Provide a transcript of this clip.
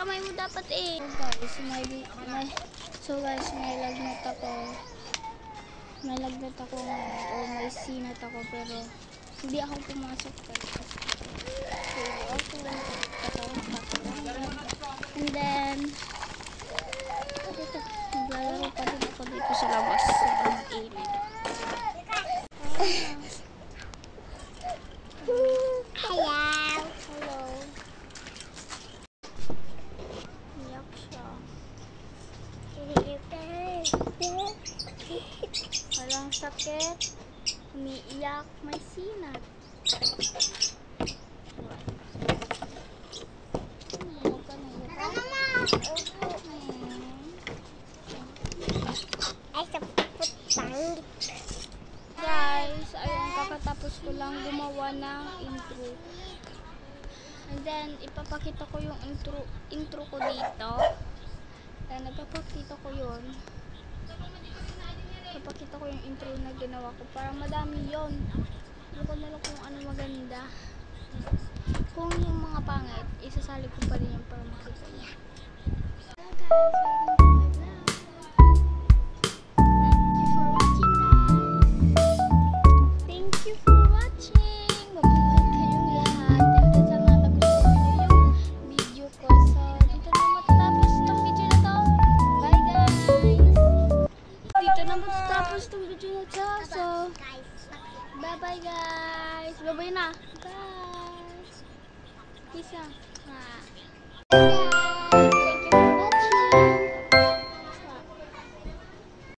kamay mo dapat eh. So guys, may lagnat ako. May lagnat ako ngayon, o may sinat ako, pero hindi ako pumasok guys. And then, naglalaro pa din ako dito sa labas. Sobrang init. Hello. Hello. Iyak siya. Walang sakit. Umiiyak. May sinat. Guys, ayun, kakatapos ko lang gumawa ng intro. And then, ipapakita ko yung intro ko dito. Then, nagpapakita ko yun. Ipapakita ko yung intro na ginawa ko. Para madami yun. Ano ko na lang kung ano maganda. Kung yung mga pangit, isasali ko pa rin yung para makita niya. Tapos itong video na siya. So, bye-bye guys. Bye-bye na. Bye. Peace out.